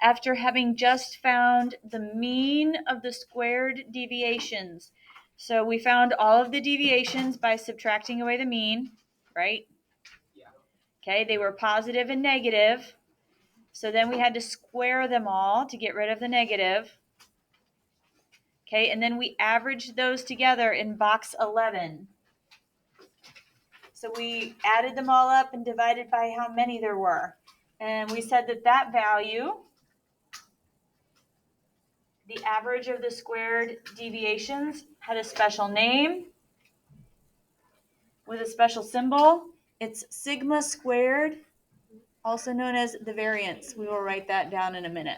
after having just found the mean of the squared deviations. So we found all of the deviations by subtracting away the mean, right? Okay, they were positive and negative. So then we had to square them all to get rid of the negative. Okay, and then we averaged those together in box 11. So we added them all up and divided by how many there were. And we said that that value, the average of the squared deviations, had a special name with a special symbol. It's sigma squared, also known as the variance. We will write that down in a minute.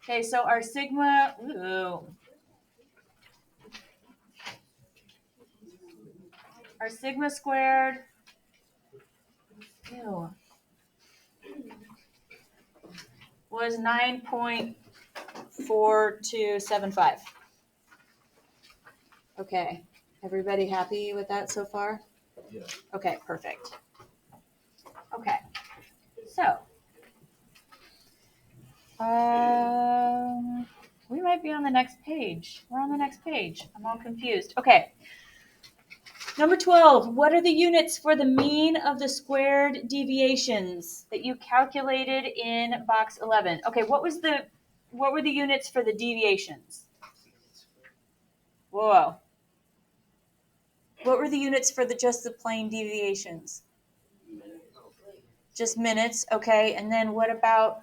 Okay, so our sigma, our sigma squared, was 9.4275. Okay, everybody happy with that so far? Yeah. Okay, perfect. Okay, so we might be on the next page. We're on the next page. I'm all confused. Okay. Number 12, what are the units for the mean of the squared deviations that you calculated in box 11? Okay, what were the units for the deviations? Whoa. What were the units for just the plain deviations? Just minutes, okay. And then what about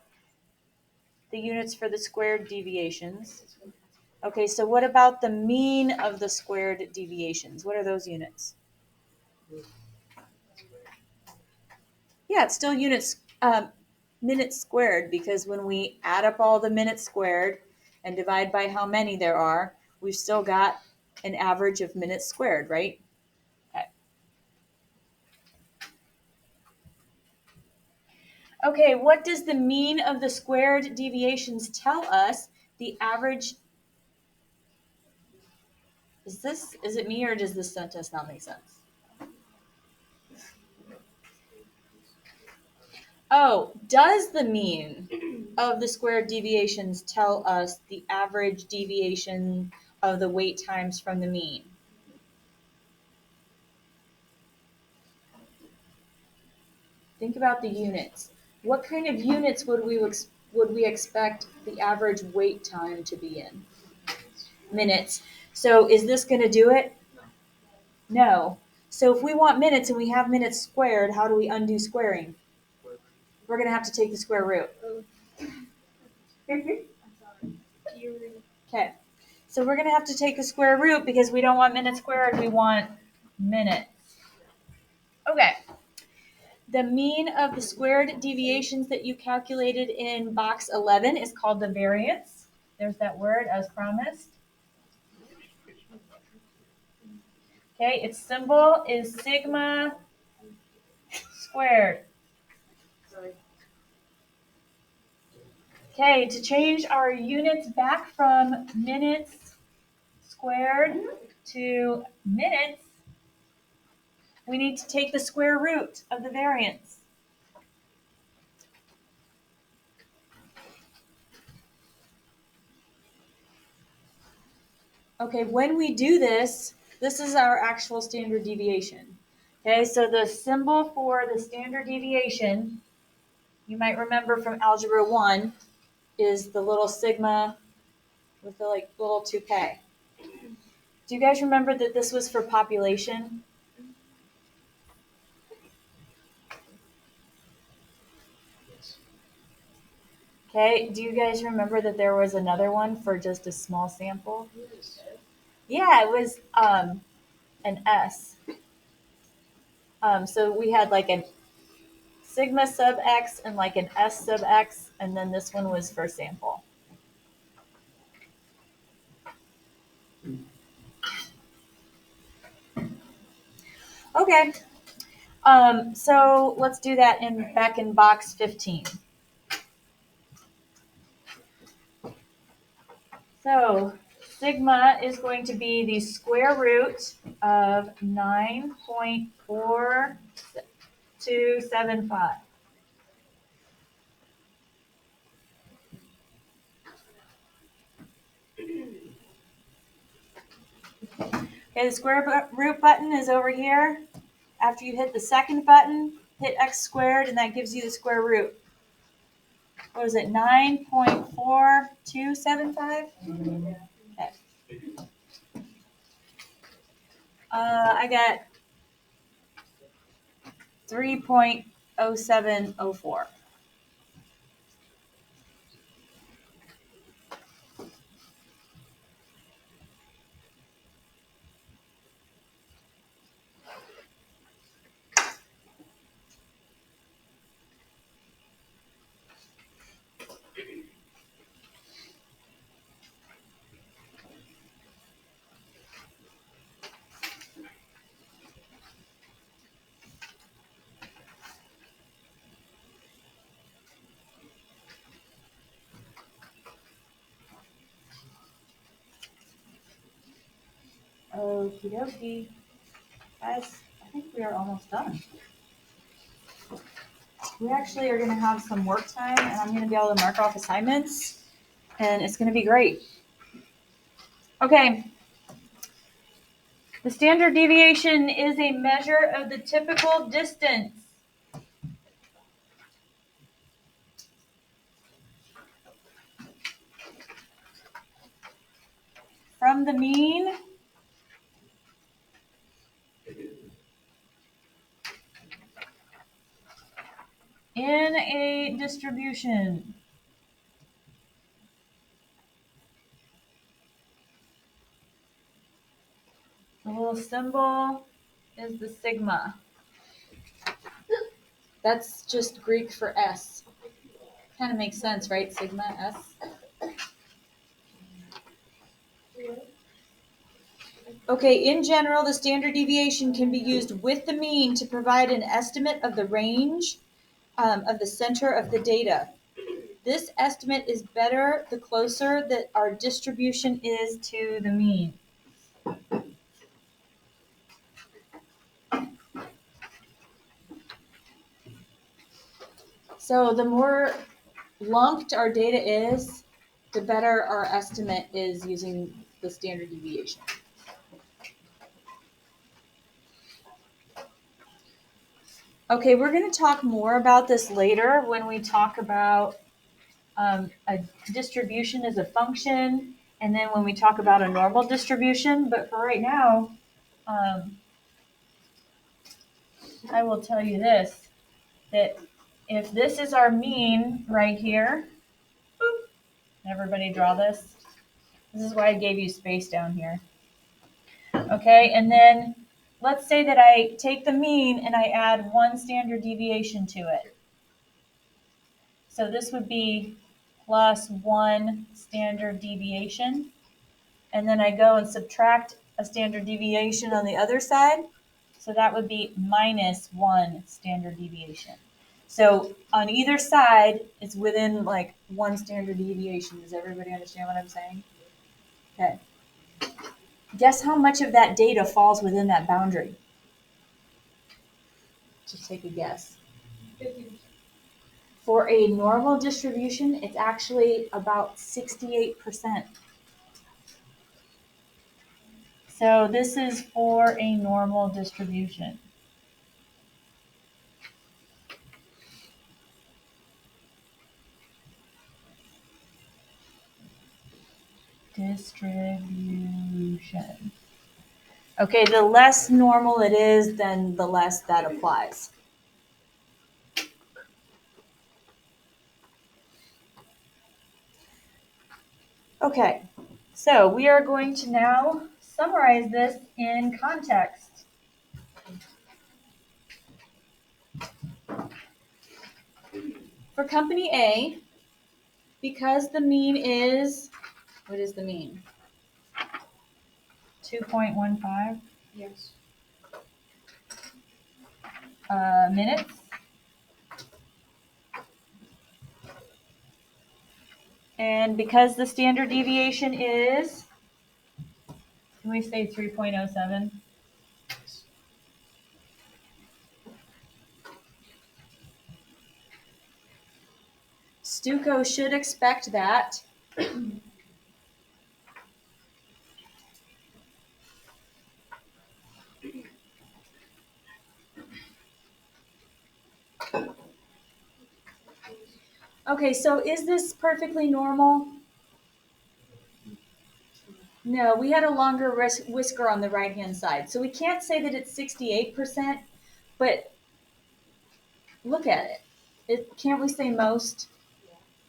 the units for the squared deviations? Okay, so what about the mean of the squared deviations? What are those units? Yeah, it's still units, minutes squared, because when we add up all the minutes squared and divide by how many there are, we've still got an average of minutes squared, right? Okay. Okay, what does the mean of the squared deviations tell us? The average. Is it me, or does this sentence not make sense? Oh, does the mean of the squared deviations tell us the average deviation of the wait times from the mean? Think about the units. What kind of units would we expect the average wait time to be in? Minutes. So is this going to do it? No. So if we want minutes and we have minutes squared, how do we undo squaring? We're going to have to take the square root. Okay. So we're going to have to take the square root because we don't want minutes squared, we want minutes. Okay. The mean of the squared deviations that you calculated in box 11 is called the variance. There's that word as promised. Okay, its symbol is sigma squared. Okay, to change our units back from minutes squared to minutes, we need to take the square root of the variance. Okay, when we do this, this is our actual standard deviation. Okay, so the symbol for the standard deviation, you might remember from Algebra 1, is the little sigma with the little toupee. Do you guys remember that this was for population? Okay, do you guys remember that there was another one for just a small sample? Yeah, it was an S. So we had like an sigma sub x and like an S sub x, and then this one was for sample. Okay, so let's do that back in box 15. So sigma is going to be the square root of 9.4275. Okay, the square root button is over here. After you hit the second button, hit x squared, and that gives you the square root. What is it, 9.4275? Okay. I got 3.0704. Okie dokie. Guys, I think we are almost done. We actually are going to have some work time, and I'm going to be able to mark off assignments, and it's going to be great. Okay. The standard deviation is a measure of the typical distance from the mean in a distribution. The little symbol is the sigma. That's just Greek for S. Kind of makes sense, right? Sigma, S. Okay, in general, the standard deviation can be used with the mean to provide an estimate of the range of the center of the data. This estimate is better the closer that our distribution is to the mean. So the more lumped our data is, the better our estimate is using the standard deviation. Okay, we're going to talk more about this later when we talk about a distribution as a function, and then when we talk about a normal distribution. But for right now, I will tell you this, that if this is our mean right here, boop, everybody draw this. This is why I gave you space down here. Okay, and then let's say that I take the mean and I add one standard deviation to it. So this would be plus one standard deviation. And then I go and subtract a standard deviation on the other side. So that would be minus one standard deviation. So on either side, it's within like one standard deviation. Does everybody understand what I'm saying? Okay. Guess how much of that data falls within that boundary? Just take a guess. 50%. For a normal distribution, it's actually about 68%. So this is for a normal distribution. Distribution. Okay, the less normal it is, then the less that applies. Okay, so we are going to now summarize this in context. For company A, because the mean is, what is the mean? 2.15? Yes. Minutes. And because the standard deviation is, can we say 3.07? Stuco should expect that. Okay, so is this perfectly normal? No, we had a longer whisker on the right-hand side. So we can't say that it's 68%, but look at it. Can't we say most?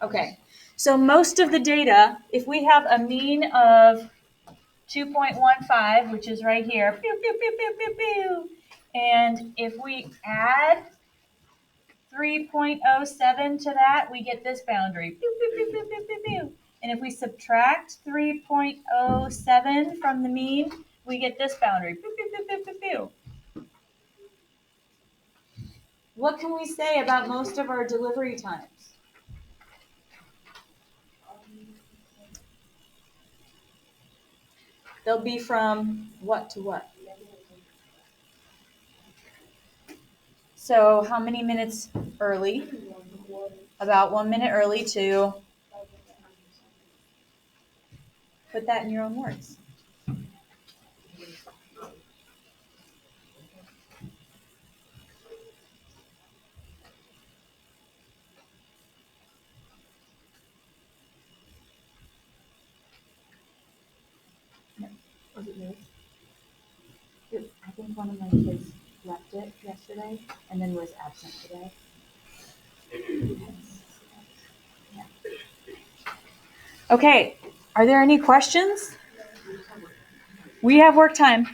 Okay, so most of the data, if we have a mean of 2.15, which is right here, pew, pew, pew, pew, pew, pew, and if we add 3.07 to that, we get this boundary. Pew, pew, pew, pew, pew, pew, pew. And if we subtract 3.07 from the mean, we get this boundary. Pew, pew, pew, pew, pew, pew. What can we say about most of our delivery times? They'll be from what to what? So how many minutes early? About 1 minute early to put that in your own words. Was it yours? I think one of my kids left it yesterday and then was absent today. Yeah. Okay, are there any questions? We have work time.